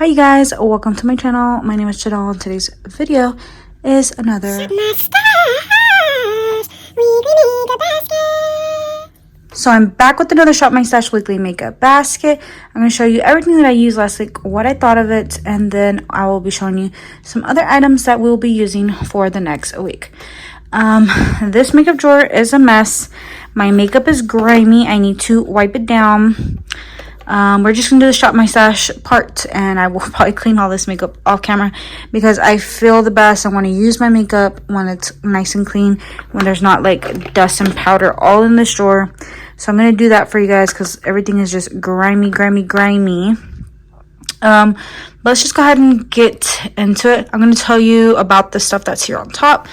Hi you guys, welcome to my channel. My name is Chanel and today's video is another So I'm back with another Shop My Stash weekly makeup basket. I'm going to show you everything that I used last week, what I thought of it, and then I will be showing you some other items that we'll be using for the next week. This makeup drawer is a mess. My makeup is grimy. I need to wipe it down. We're just gonna do the Shop My Stash part, and I will probably clean all this makeup off camera because I feel the best. I want to use my makeup when it's nice and clean, when there's not like dust and powder all in this drawer. So I'm gonna do that for you guys because everything is just grimy. Let's just go ahead and get into it. I'm gonna tell you about the stuff that's here on top.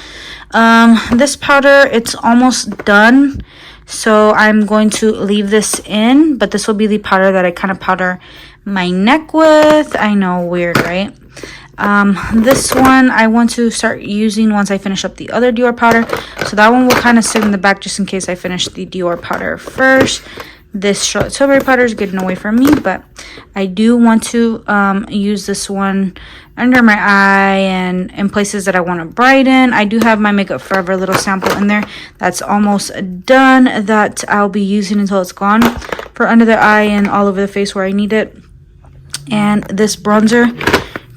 This powder, it's almost done. So I'm going to leave this in, but this will be the powder that I kind of powder my neck with. I know, weird, right? This one I want to start using once I finish up the other Dior powder. So that one will kind of sit in the back just in case I finish the Dior powder first. This Charlotte Tilbury powder is getting away from me, but I do want to use this one under my eye and in places that I want to brighten. I do have my Makeup Forever little sample in there that's almost done that I'll be using until it's gone for under the eye and all over the face where I need it. And this bronzer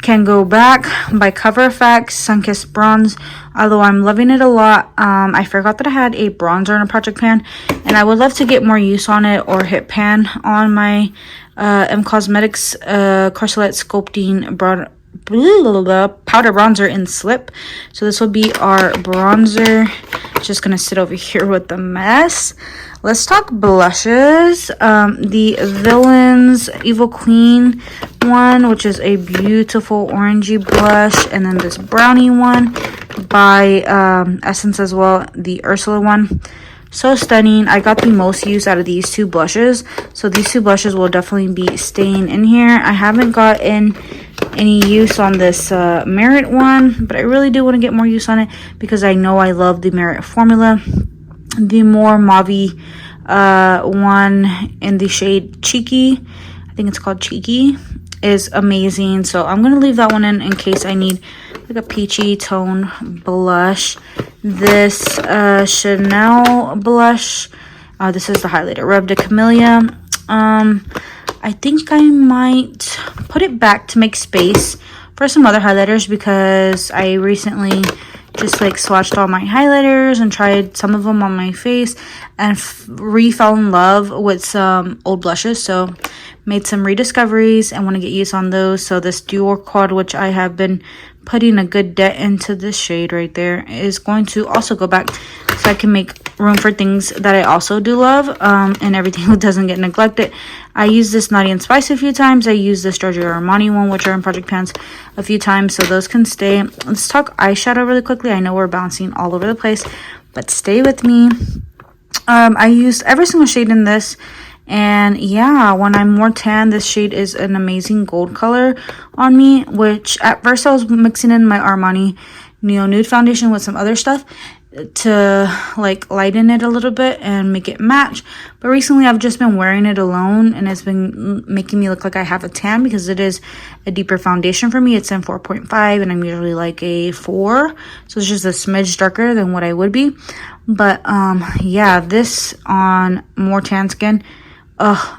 can go back by Cover FX Sunkissed Bronze, although I'm loving it a lot. I forgot that I had a bronzer in a project pan, and I would love to get more use on it or hit pan on my M Cosmetics Corselet Sculpting powder bronzer in Slip. So this will be our bronzer. Just gonna sit over here with the mess. Let's talk blushes. The Villains Evil Queen one, which is a beautiful orangey blush, and then this brownie one by Essence as well, the Ursula one. So stunning. I got the most use out of these two blushes, so these two blushes will definitely be staying in here. I haven't gotten any use on this Merit one, but I really do want to get more use on it because I know I love the Merit formula. The more mauve one in the shade Cheeky, I think it's called Cheeky, is amazing. So I'm going to leave that one in case I need like a peachy tone blush. This Chanel blush, this is the highlighter Rêve de Camellia. I think I might put it back to make space for some other highlighters because I recently just like swatched all my highlighters and tried some of them on my face and fell in love with some old blushes. So made some rediscoveries and want to get use on those. So this Dior Quad, which I have been putting a good dent into this shade right there, is going to also go back so I can make room for things that I also do love, and everything that doesn't get neglected. I use this Naughty and Spice a few times. I use this Giorgio Armani one, which are in Project Pans, a few times, so those can stay. Let's talk eyeshadow really quickly. I know we're bouncing all over the place, but stay with me. I used every single shade in this. And yeah, when I'm more tan, this shade is an amazing gold color on me, which at first I was mixing in my Armani Neo Nude foundation with some other stuff to like lighten it a little bit and make it match. But recently I've just been wearing it alone and it's been making me look like I have a tan because it is a deeper foundation for me. It's in 4.5 and I'm usually like a 4, so it's just a smidge darker than what I would be. But yeah, this on more tan skin,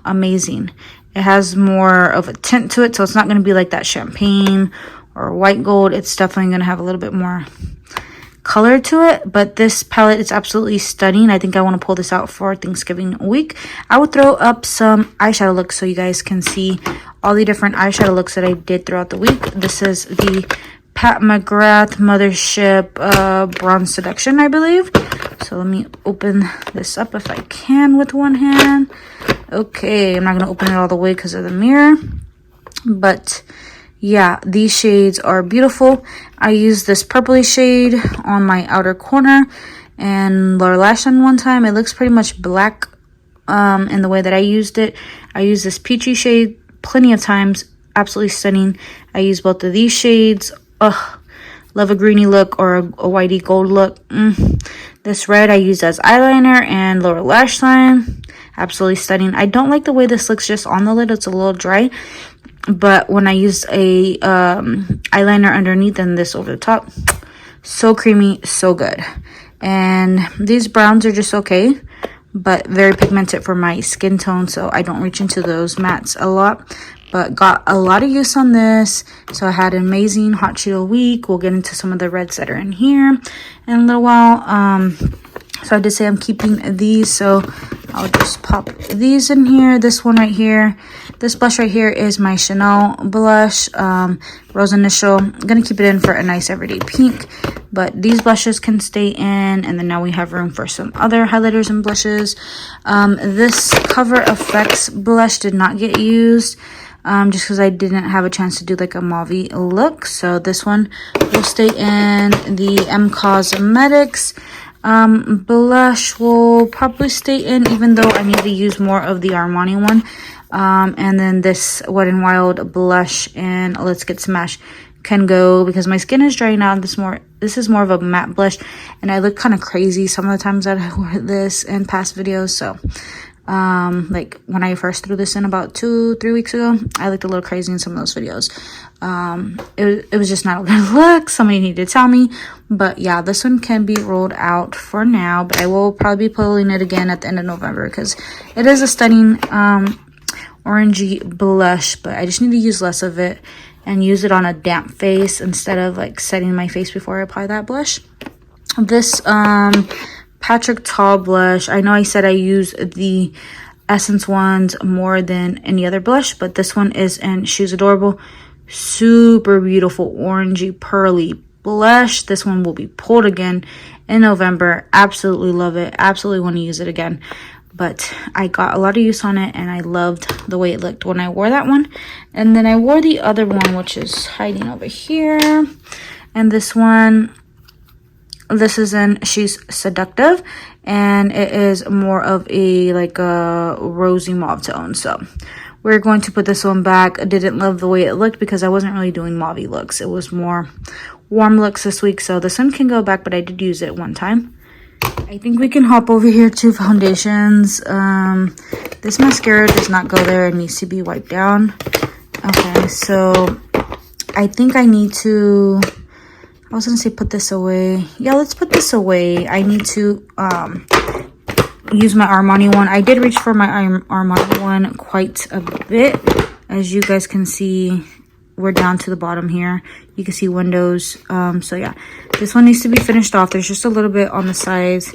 amazing. It has more of a tint to it, so it's not going to be like that champagne or white gold. It's definitely going to have a little bit more color to it, but this palette is absolutely stunning. I think I want to pull this out for Thanksgiving week. I will throw up some eyeshadow looks so you guys can see all the different eyeshadow looks that I did throughout the week. This is the Pat McGrath Mothership Bronze Seduction, I believe. So let me open this up if I can with one hand. Okay, I'm not going to open it all the way because of the mirror. But yeah, these shades are beautiful. I used this purpley shade on my outer corner and lower lash line one time. It looks pretty much black in the way that I used it. I used this peachy shade plenty of times. Absolutely stunning. I use both of these shades. Love a greeny look or a whitey gold look. This red I use as eyeliner and lower lash line. Absolutely stunning. I don't like the way this looks just on the lid. It's a little dry. but when I use a eyeliner underneath and this over the top, so creamy, so good. And these browns are just okay, but very pigmented for my skin tone, so I don't reach into those mattes a lot. But got a lot of use on this, so I had an amazing Hot Cheeto week. We'll get into some of the reds that are in here in a little while. So I did say I'm keeping these, so I'll just pop these in here. This one right here, this blush right here is my Chanel blush, Rose Initial. I'm gonna keep it in for a nice everyday pink, but these blushes can stay in, and then now we have room for some other highlighters and blushes. This Cover FX blush did not get used, just because I didn't have a chance to do like a mauve look. So this one will stay in. The M Cosmetics blush will probably stay in, even though I need to use more of the Armani one. And then this Wet n Wild blush and Let's Get Smashed can go, because my skin is drying out. This is more of a matte blush, and I look kind of crazy some of the times that I wear this in past videos. So like when I first threw this in about 2-3 weeks ago, I looked a little crazy in some of those videos. It was just not a good look. Somebody needed to tell me. But yeah, this one can be rolled out for now, but I will probably be pulling it again at the end of November, because it is a stunning orangey blush, but I just need to use less of it and use it on a damp face instead of like setting my face before I apply that blush. This Patrick Ta blush, I know I said I use the Essence ones more than any other blush, but this one is in She's Adorable. Super beautiful orangey pearly blush. This one will be pulled again in November. Absolutely love it. Absolutely want to use it again. But I got a lot of use on it, and I loved the way it looked when I wore that one. And then I wore the other one, which is hiding over here. And this one, this is in She's Seductive, and it is more of a like a rosy mauve tone. So we're going to put this one back. I didn't love the way it looked because I wasn't really doing mauve looks. It was more warm looks this week, so this one can go back, but I did use it one time. I think we can hop over here to foundations. This mascara does not go there. It needs to be wiped down. Okay, so I think I need to, I was gonna say put this away. Yeah, let's put this away. I need to use my Armani one. I did reach for my Armani one quite a bit. As you guys can see, we're down to the bottom here. You can see windows. So yeah, this one needs to be finished off. There's just a little bit on the sides.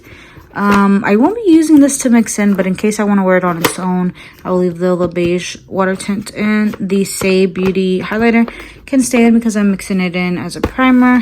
I won't be using this to mix in, but in case I want to wear it on its own, I will leave the Le Beige water tint in. The Say Beauty highlighter can stay in because I'm mixing it in as a primer.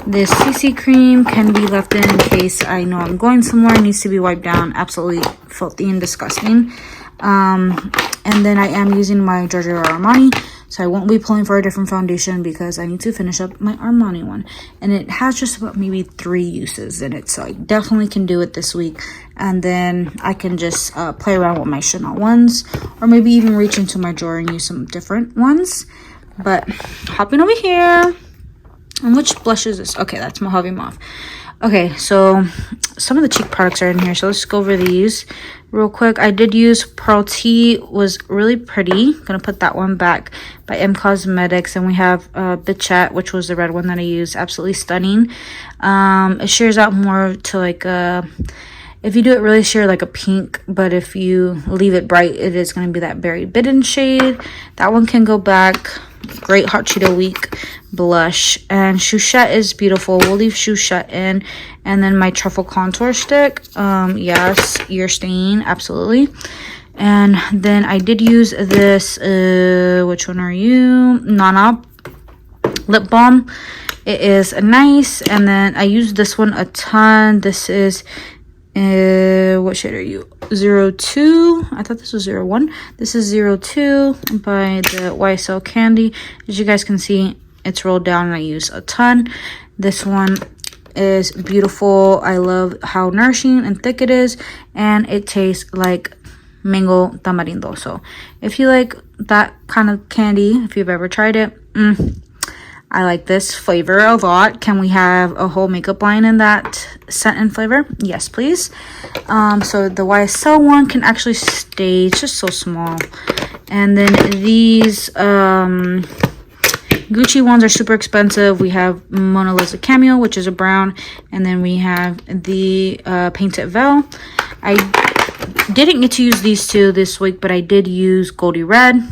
This CC cream can be left in case I know I'm going somewhere. It needs to be wiped down. Absolutely filthy and disgusting. And then I am using my Giorgio Armani, so I won't be pulling for a different foundation because I need to finish up my Armani one. And it has just about maybe 3 uses in it, so I definitely can do it this week. And then I can just play around with my Chanel ones, or maybe even reach into my drawer and use some different ones. But hopping over here, and which blush is this? Okay, that's Mojave Mauve. Okay, so some of the cheek products are in here, so let's go over these real quick. I did use Pearl Tea, was really pretty. Gonna put that one back, by M Cosmetics. And we have Bichette, which was the red one that I used. Absolutely stunning. It shears out more to like a, if you do it really sheer, like a pink, but if you leave it bright, it is going to be that Berry Bitten shade. That one can go back. Great Hot Cheeto Week blush. And Chouchette is beautiful. We'll leave Chouchette in. And then my Truffle Contour Stick. Yes, ear stain, absolutely. And then I did use this, which one are you? Nana lip balm. It is nice. And then I used this one a ton. This is, what shade are you? 02. I thought this was 01. This is 02 by the YSL Candy. As you guys can see, it's rolled down and I use a ton. This one is beautiful. I love how nourishing and thick it is, and it tastes like mango tamarindo. So if you like that kind of candy, if you've ever tried it, I like this flavor a lot. Can we have a whole makeup line in that scent and flavor? Yes, please. So the YSL one can actually stay. It's just so small. And then these Gucci ones are super expensive. We have Mona Lisa Cameo, which is a brown. And then we have the Painted Veil. I didn't get to use these two this week, but I did use Goldie Red.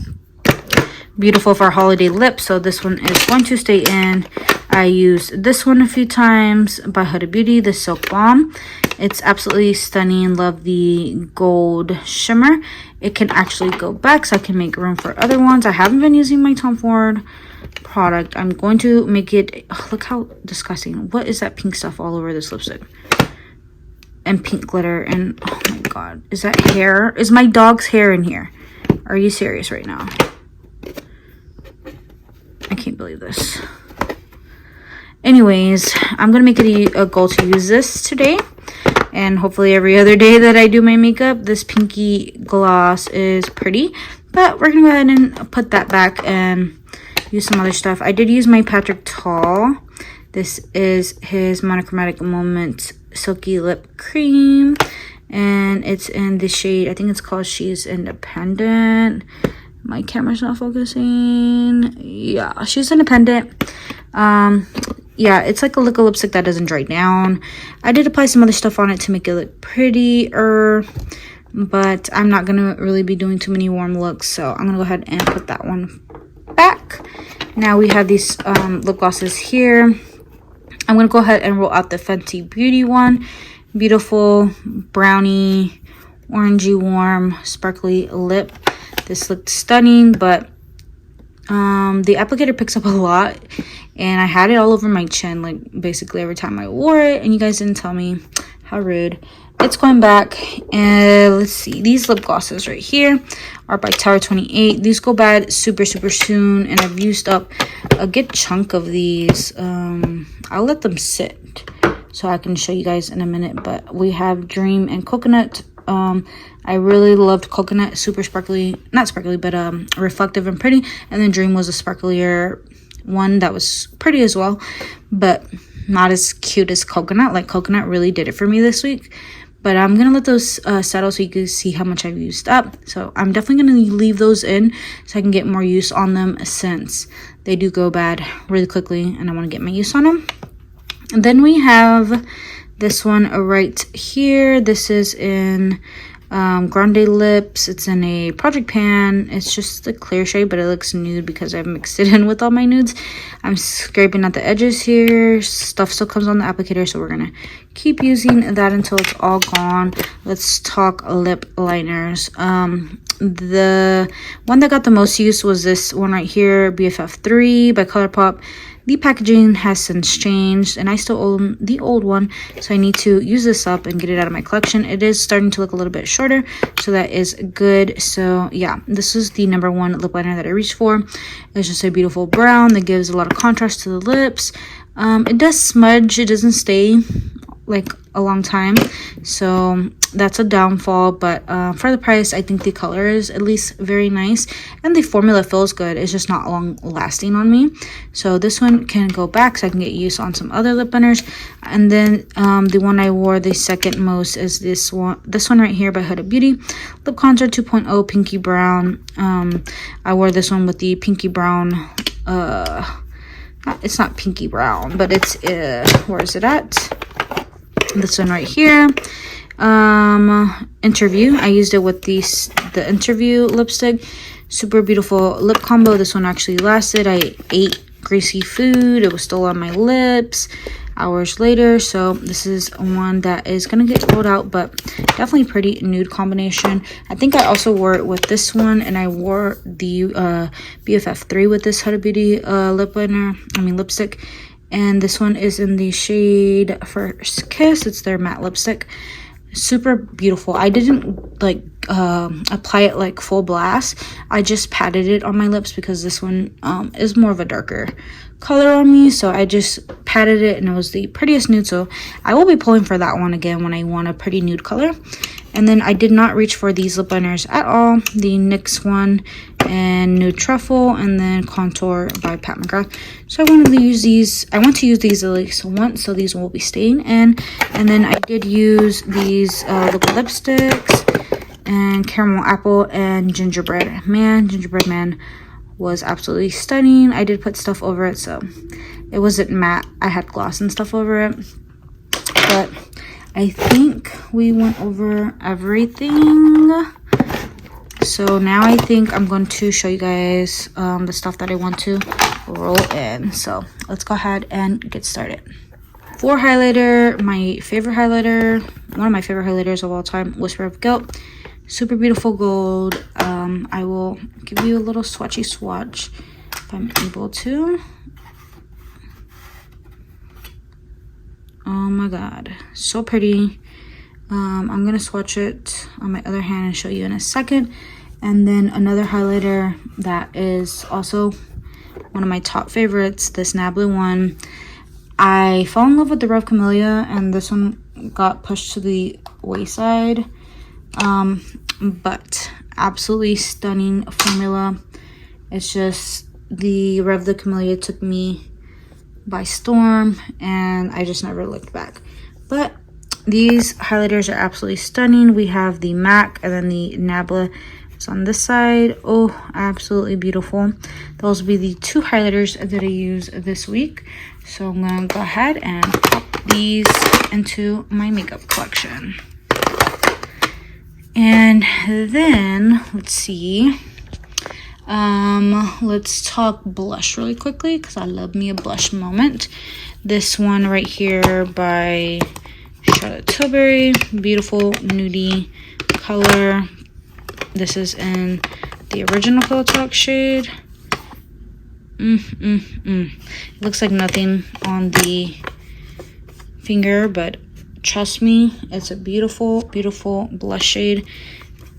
Beautiful for holiday lips, so this one is going to stay in. I used this one a few times by Huda Beauty, the Silk Balm. It's absolutely stunning. Love the gold shimmer. It can actually go back, so I can make room for other ones. I haven't been using my Tom Ford product. I'm going to make it, oh, look how disgusting. What is that pink stuff all over this lipstick? And pink glitter, and oh my god, is that hair? Is my dog's hair in here? Are you serious right now? I can't believe this. Anyways, I'm gonna make it a goal to use this today, and hopefully every other day that I do my makeup. This pinky gloss is pretty, but we're gonna go ahead and put that back and use some other stuff. I did use my Patrick Ta. This is his Monochromatic Moment Silky Lip Cream, and it's in the shade, I think it's called She's Independent. My camera's not focusing. Yeah, She's Independent. Yeah, it's like a liquid lipstick that doesn't dry down. I did apply some other stuff on it to make it look prettier, but I'm not gonna really be doing too many warm looks, so I'm gonna go ahead and put that one back. Now we have these lip glosses here. I'm gonna go ahead and roll out the Fenty Beauty one. Beautiful brownie, orangey warm, sparkly lip. This looked stunning, but the applicator picks up a lot, and I had it all over my chin, like basically every time I wore it, and you guys didn't tell me. How rude. It's going back. And let's see, these lip glosses right here are by Tower 28. These go bad super soon, and I've used up a good chunk of these. I'll let them sit so I can show you guys in a minute, but we have Dream and Coconut. I really loved Coconut, super sparkly, not sparkly, but reflective and pretty. And then Dream was a sparklier one that was pretty as well, but not as cute as Coconut. Like Coconut really did it for me this week. But I'm gonna let those settle so you can see how much I've used up. So I'm definitely gonna leave those in so I can get more use on them, since they do go bad really quickly and I want to get my use on them. And then we have this one right here. This is in Grande Lips. It's in a Project Pan. It's just a clear shade, but it looks nude because I've mixed it in with all my nudes. I'm scraping at the edges here. Stuff still comes on the applicator, so we're gonna keep using that until it's all gone. Let's talk lip liners. The one that got the most use was this one right here, BFF3 by ColourPop. The packaging has since changed, and I still own the old one, so I need to use this up and get it out of my collection. It is starting to look a little bit shorter, so that is good. So yeah, this is the #1 lip liner that I reached for. It's just a beautiful brown that gives a lot of contrast to the lips. It does smudge. It doesn't stay like a long time, so that's a downfall, but for the price, I think the color is at least very nice, and the formula feels good. It's just not long lasting on me, so this one can go back so I can get use on some other lip liners. And then the one I wore the second most is this one right here by Huda Beauty, Lip Contour 2.0 Pinky Brown. I wore this one with the pinky brown, it's not pinky brown, but it's where is it at? This one right here, Interview. I used it with the Interview lipstick. Super beautiful lip combo. This one actually lasted. I ate greasy food. It was still on my lips hours later, so this is one that is gonna get rolled out, but definitely pretty nude combination. I think I also wore it with this one, and I wore the BFF3 with this Huda Beauty lipstick. And this one is in the shade First Kiss. It's their matte lipstick. Super beautiful. I didn't like apply it like full blast. I just patted it on my lips because this one is more of a darker color on me, so I just patted it, and it was the prettiest nude. So I will be pulling for that one again when I want a pretty nude color. And then I did not reach for these lip liners at all. The NYX one and Nude Truffle, and then Contour by Pat McGrath. So I wanted to use these. I want to use these at least once, so these will be staying in. And then I did use these liquid lipsticks and Caramel Apple and Gingerbread Man. Gingerbread Man was absolutely stunning. I did put stuff over it, so it wasn't matte. I had gloss and stuff over it. But I think we went over everything. So now I think I'm going to show you guys the stuff that I want to roll in. So let's go ahead and get started. For highlighter, my favorite highlighter, one of my favorite highlighters of all time, Whisper of Guilt. Super beautiful gold. I will give you a little swatchy swatch if I'm able to. Oh my god, so pretty. I'm gonna swatch it on my other hand and show you in a second. And then another highlighter that is also one of my top favorites, this Nabla one. I fell in love with the Rev Camellia, and this one got pushed to the wayside. But absolutely stunning formula. It's just the Rev the Camellia took me by storm, and I just never looked back. But these highlighters are absolutely stunning. We have the MAC and then the Nabla is on this side. Oh, absolutely beautiful. Those will be the two highlighters that I use this week. So I'm gonna go ahead and pop these into my makeup collection. And then let's see, let's talk blush really quickly because I love me a blush moment. This one right here by Charlotte Tilbury, beautiful nudie color. This is in the original Pillow Talk shade. It looks like nothing on the finger, but trust me, it's a beautiful, beautiful blush shade.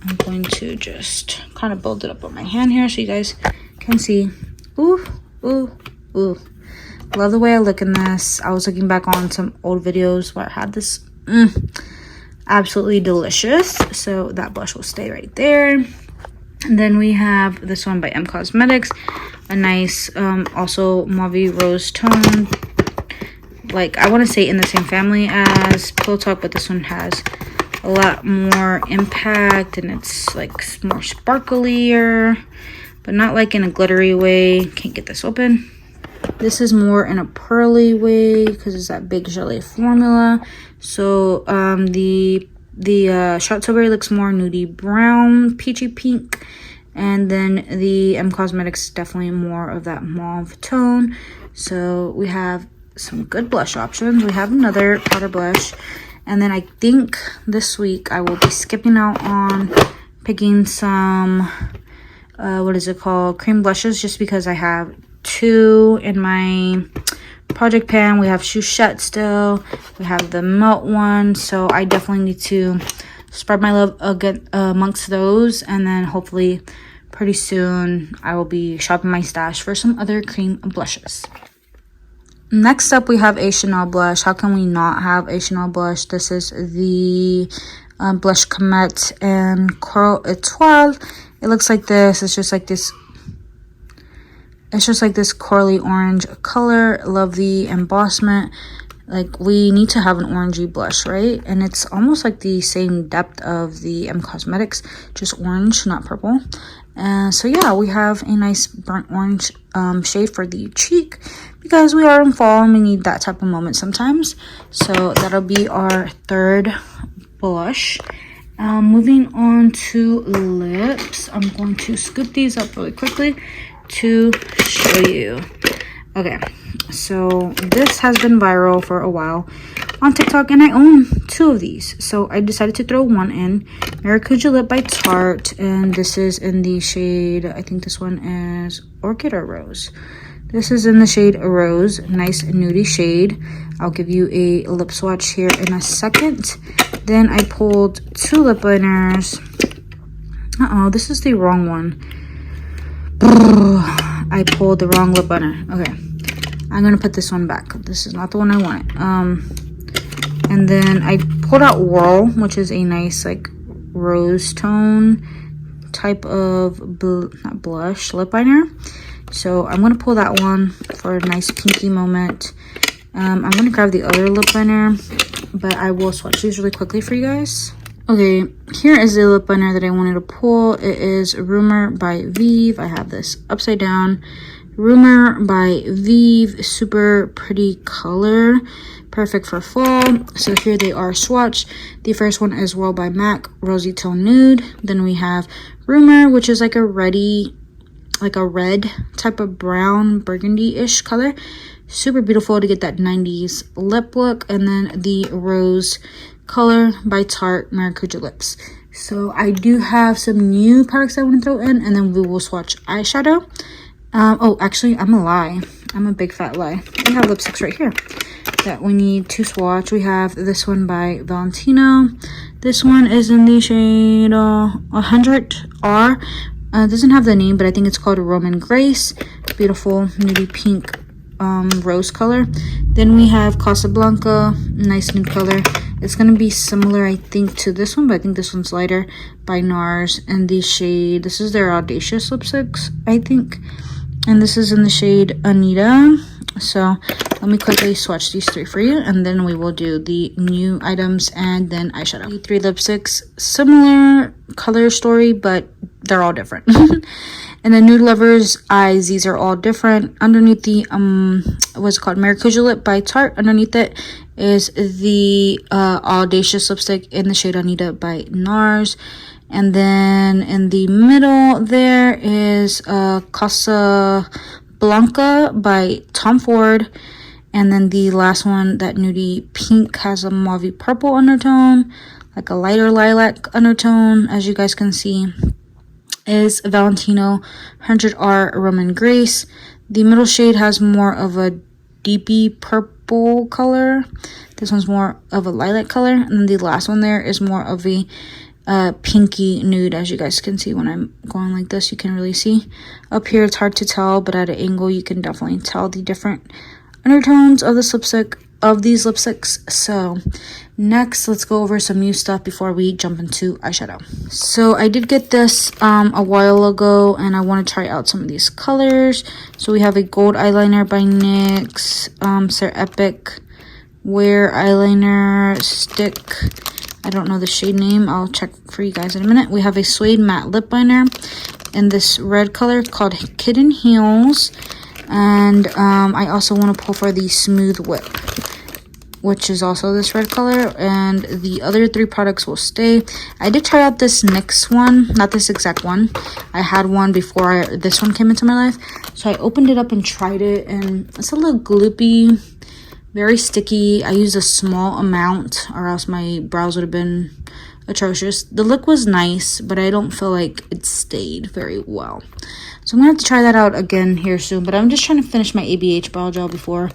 I'm going to just kind of build it up on my hand here so you guys can see. Ooh, ooh, ooh. Love the way I look in this. I was looking back on some old videos where I had this. Absolutely delicious. So that blush will stay right there. And then we have this one by M Cosmetics. A nice, also mauve rose tone. Like, I want to say in the same family as Pillow Talk, but this one has a lot more impact, and it's like more sparklier, but not like in a glittery way. Can't get this open. This is more in a pearly way because it's that big gelée formula. So the Charlotte Tilbury looks more nudie brown, peachy pink, and then the M Cosmetics definitely more of that mauve tone. So we have some good blush options. We have another powder blush, and then I think this week I will be skipping out on picking some what is it called, cream blushes, just because I have two in my project pan. We have Chouchette still, we have the Melt one, so I definitely need to spread my love amongst those, and then hopefully pretty soon I will be shopping my stash for some other cream blushes. Next up, we have a Chanel blush. How can we not have a Chanel blush? This is the Blush Comet and Coral Etoile. It looks like this. It's just like this. It's just like this corally orange color. Love the embossment. Like, we need to have an orangey blush, right? And it's almost like the same depth of the M Cosmetics, just orange, not purple. And so yeah, we have a nice burnt orange shade for the cheek, because we are in fall and we need that type of moment sometimes. So that'll be our third blush. Moving on to lips, I'm going to scoop these up really quickly to show you. Okay, so this has been viral for a while on TikTok, and I own two of these, so I decided to throw one in. Maracuja Lip by Tarte, and this is in the shade, I think this one is Orchid or Rose. This is in the shade Rose, nice nudie shade. I'll give you a lip swatch here in a second. Then I pulled two lip liners. This is the wrong one. I pulled the wrong lip liner. Okay, I'm gonna put this one back. This is not the one I wanted. And then I pulled out Whirl, which is a nice like rose tone type of not blush, lip liner. So I'm gonna pull that one for a nice pinky moment. I'm gonna grab the other lip liner, but I will swatch these really quickly for you guys. Okay, here is the lip liner that I wanted to pull. It is Rumor by Vive. I have this upside down. Rumor by Vive, super pretty color, perfect for fall. So here they are swatched. The first one is Well by MAC, Rosy Tone Nude. Then we have Rumor, which is like a red type of brown burgundy-ish color. Super beautiful to get that 90s lip look. And then the Rose color by Tarte Maracuja Lips. So I do have some new products I want to throw in, and then we will swatch eyeshadow. Oh, actually, I'm a lie. I'm a big fat lie. We have lipsticks right here that we need to swatch. We have this one by Valentino. This one is in the shade 100R. It doesn't have the name, but I think it's called Roman Grace. Beautiful nudie pink rose color. Then we have Casablanca, nice nude color. It's going to be similar, I think, to this one, but I think this one's lighter, by NARS. And the shade, this is their Audacious lipsticks, I think. And this is in the shade Anita. So let me quickly swatch these three for you, and then we will do the new items and then eyeshadow. The three lipsticks, similar color story, but they're all different. And the Nude Lovers eyes, these are all different. Underneath the what's it called, Maracuja Lip by Tarte. Underneath it is the Audacious lipstick in the shade Anita by NARS. And then in the middle there is Casablanca by Tom Ford. And then the last one, that nudie pink, has a mauve purple undertone, like a lighter lilac undertone, as you guys can see, is Valentino 100R Roman Grace. The middle shade has more of a deepy purple color. This one's more of a lilac color. And then the last one there is more of a pinky nude, as you guys can see. When I'm going like this, you can really see. Up here it's hard to tell, but at an angle you can definitely tell the different undertones of this lipstick, of these lipsticks. So next, let's go over some new stuff before we jump into eyeshadow. So I did get this a while ago, and I want to try out some of these colors. So we have a gold eyeliner by NYX, Sir Epic Wear eyeliner stick. I don't know the shade name. I'll check for you guys in a minute. We have a suede matte lip liner in this red color called Kitten Heels. And I also want to pull for the Smooth Whip, which is also this red color. And the other three products will stay. I did try out this NYX one, not this exact one. I had one before this one came into my life. So I opened it up and tried it, and it's a little gloopy, very sticky. I used a small amount, or else my brows would have been atrocious. The look was nice, but I don't feel like it stayed very well. So I'm gonna have to try that out again here soon. But I'm just trying to finish my ABH brow gel before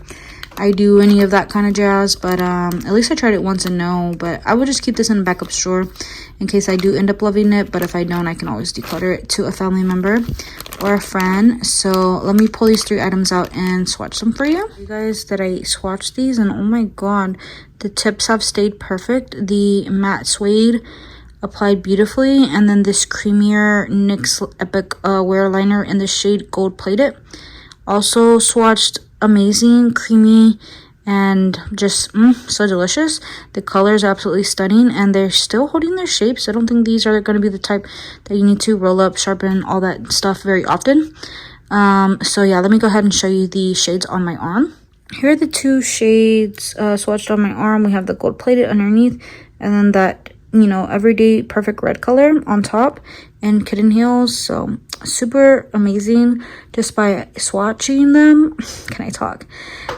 I do any of that kind of jazz. But at least I tried it once and know. But I will just keep this in a backup drawer in case I do end up loving it. But if I don't, I can always declutter it to a family member or a friend. So let me pull these three items out and swatch them for you. You guys, that I swatched these, and oh my god, the tips have stayed perfect. The matte suede applied beautifully, and then this creamier NYX Epic Wear liner in the shade Gold Plated also swatched amazing, creamy, and just so delicious. The colors are absolutely stunning, and they're still holding their shapes. I don't think these are going to be the type that you need to roll up, sharpen, all that stuff very often. So yeah, let me go ahead and show you the shades on my arm. Here are the two shades swatched on my arm. We have the Gold Plated underneath, and then that, you know, everyday perfect red color on top, and Kitten Heels. So super amazing. Just by swatching them, can I talk?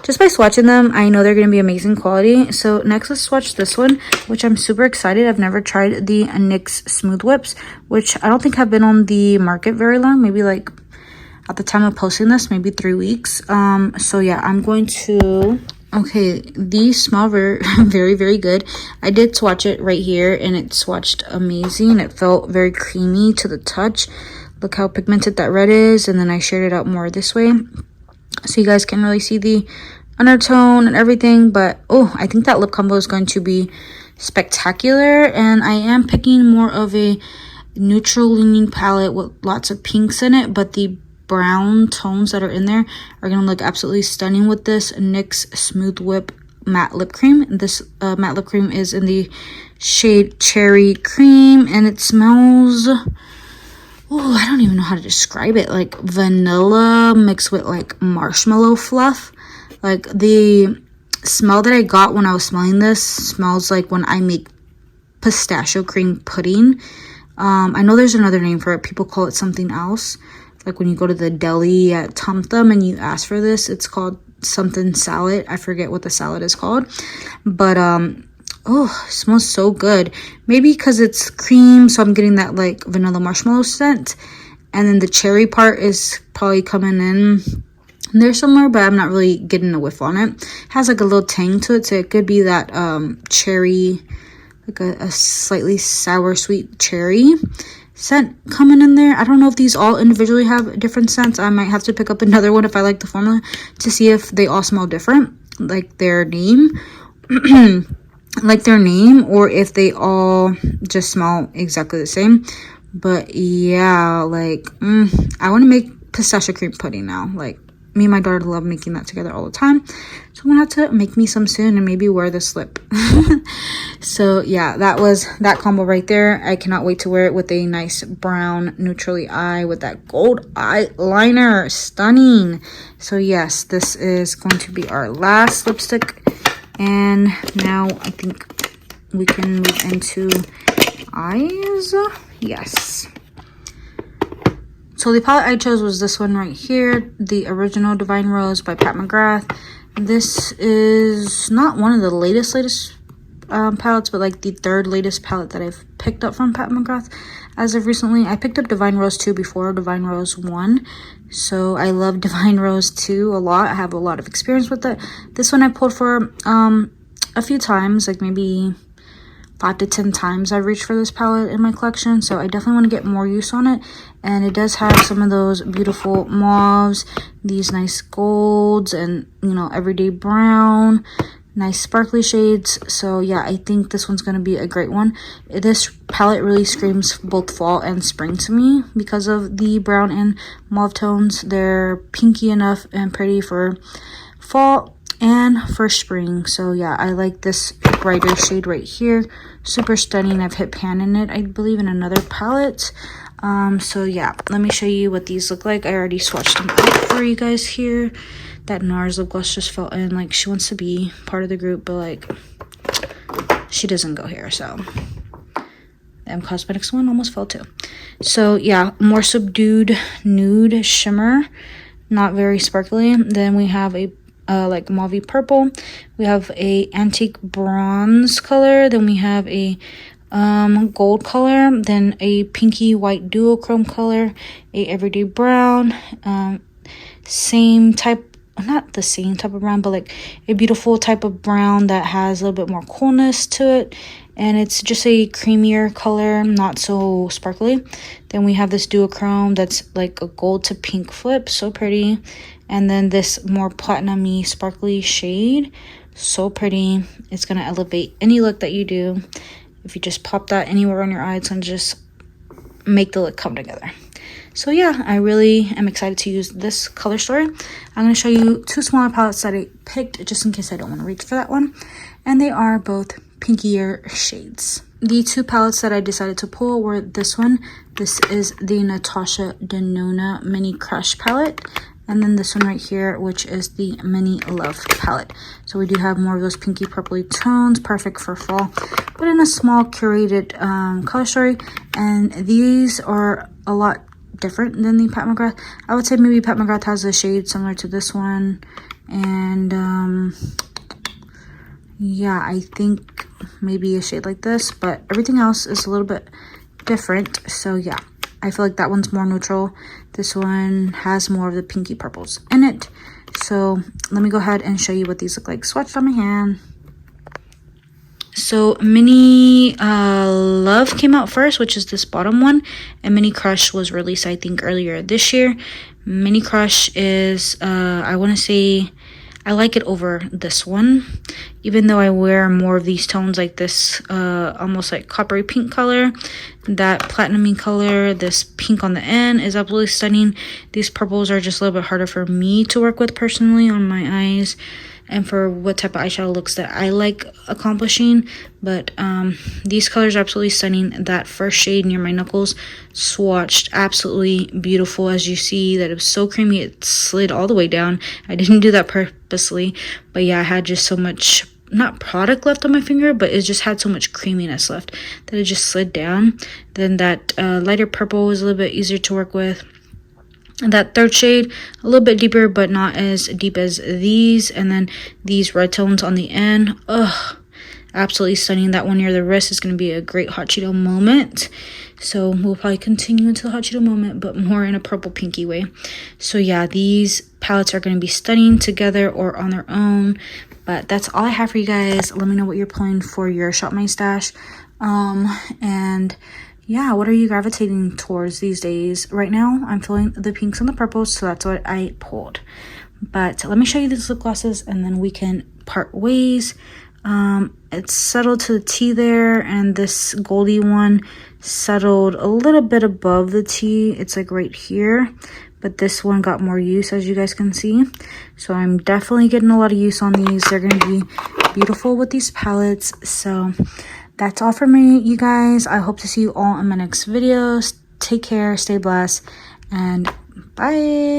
Just by swatching them, I know they're going to be amazing quality. So next, let's swatch this one, which I'm super excited. I've never tried the NYX Smooth Whips, which I don't think have been on the market very long. Maybe like at the time of posting this, maybe 3 weeks. So yeah, I'm going to... Okay, these smell very, very, very good. I did swatch it right here, and it swatched amazing. It felt very creamy to the touch. Look how pigmented that red is, and then I shared it out more this way, so you guys can really see the undertone and everything. But oh, I think that lip combo is going to be spectacular, and I am picking more of a neutral leaning palette with lots of pinks in it, but the brown tones that are in there are gonna look absolutely stunning with this NYX Smooth Whip matte lip cream. This matte lip cream is in the shade Cherry Cream, and it smells, oh, I don't even know how to describe it, like vanilla mixed with like marshmallow fluff. Like the smell that I got when I was smelling this smells like when I make pistachio cream pudding. I know there's another name for it. People call it something else. Like when you go to the deli at Tom Thumb and you ask for this, it's called something salad. I forget what the salad is called. But, oh, it smells so good. Maybe because it's cream, so I'm getting that like vanilla marshmallow scent. And then the cherry part is probably coming in there somewhere, but I'm not really getting a whiff on it. It has like a little tang to it, so it could be that cherry, like a slightly sour sweet cherry scent coming in there. I don't know if these all individually have different scents. I might have to pick up another one if I like the formula to see if they all smell different, like their name like their name, or if they all just smell exactly the same. But yeah, like I want to make pistachio cream pudding now. Like me and my daughter love making that together all the time, so I'm gonna have to make me some soon and maybe wear this lip. So yeah, that was that combo right there. I cannot wait to wear it with a nice brown neutrally eye with that gold eyeliner. Stunning. So yes, this is going to be our last lipstick, and now I think we can move into eyes. Yes. So the palette I chose was this one right here, the original Divine Rose by Pat McGrath. This is not one of the latest palettes, but like the third latest palette that I've picked up from Pat McGrath as of recently. I picked up Divine Rose 2 before Divine Rose 1, so I love Divine Rose 2 a lot. I have a lot of experience with it. This one I pulled for a few times, like maybe 5 to 10 times I've reached for this palette in my collection, so I definitely want to get more use on it. And it does have some of those beautiful mauves, these nice golds, and you know, everyday brown, nice sparkly shades. So yeah, I think this one's going to be a great one. This palette really screams both fall and spring to me because of the brown and mauve tones. They're pinky enough and pretty for fall and for spring. So yeah, I like this brighter shade right here. Super stunning. I've hit pan in it, I believe, in another palette. So yeah, let me show you what these look like. I already swatched them out for you guys here. That NARS lip gloss just fell in. Like, she wants to be part of the group, but like she doesn't go here. So the M Cosmetics one almost fell too. So yeah, more subdued nude shimmer, not very sparkly. Then we have a like mauve purple. We have a antique bronze color. Then we have a gold color, then a pinky white duochrome color, a everyday brown, same type, not the same type of brown, but like a beautiful type of brown that has a little bit more coolness to it, and it's just a creamier color, not so sparkly. Then we have this duochrome that's like a gold to pink flip, so pretty. And then this more platinum-y sparkly shade, so pretty. It's gonna elevate any look that you do. If you just pop that anywhere on your eye, it's going to just make the look come together. So yeah, I really am excited to use this color story. I'm going to show you two smaller palettes that I picked just in case I don't want to reach for that one. And they are both pinkier shades. The two palettes that I decided to pull were this one. This is the Natasha Denona Mini Crush palette. And then this one right here, which is the Mini Love palette. So we do have more of those pinky purpley tones, perfect for fall, but in a small curated color story. And these are a lot different than the Pat McGrath. I would say maybe Pat McGrath has a shade similar to this one. And yeah, I think maybe a shade like this, but everything else is a little bit different. So yeah, I feel like that one's more neutral. This one has more of the pinky purples in it. So let me go ahead and show you what these look like swatched on my hand. So Mini Love came out first, which is this bottom one, and Mini Crush was released, I think, earlier this year. Mini Crush is, I want to say, I like it over this one, even though I wear more of these tones like this, almost like coppery pink color. that platinum color. This pink on the end is absolutely stunning. These purples are just a little bit harder for me to work with personally on my eyes and for what type of eyeshadow looks that I like accomplishing. But these colors are absolutely stunning. That first shade near my knuckles swatched absolutely beautiful. As you see, that it was so creamy, it slid all the way down. I didn't do that purposely, but yeah, I had just so much, not product left on my finger, but it just had so much creaminess left that it just slid down. Then that lighter purple was a little bit easier to work with. And that third shade, a little bit deeper, but not as deep as these. And then these red tones on the end. Ugh, absolutely stunning. That one near the wrist is going to be a great Hot Cheeto moment. So we'll probably continue into the Hot Cheeto moment, but more in a purple pinky way. So yeah, these palettes are going to be stunning together or on their own. But that's all I have for you guys. Let me know what you're pulling for your Shop My Stash. And yeah, what are you gravitating towards these days? Right now, I'm feeling the pinks and the purples, so that's what I pulled. But let me show you these lip glosses, and then we can part ways. It's settled to the T there, and this goldy one settled a little bit above the T. It's like right here, but this one got more use, as you guys can see. So I'm definitely getting a lot of use on these. They're going to be beautiful with these palettes. So that's all for me, you guys. I hope to see you all in my next videos. Take care, stay blessed, and bye.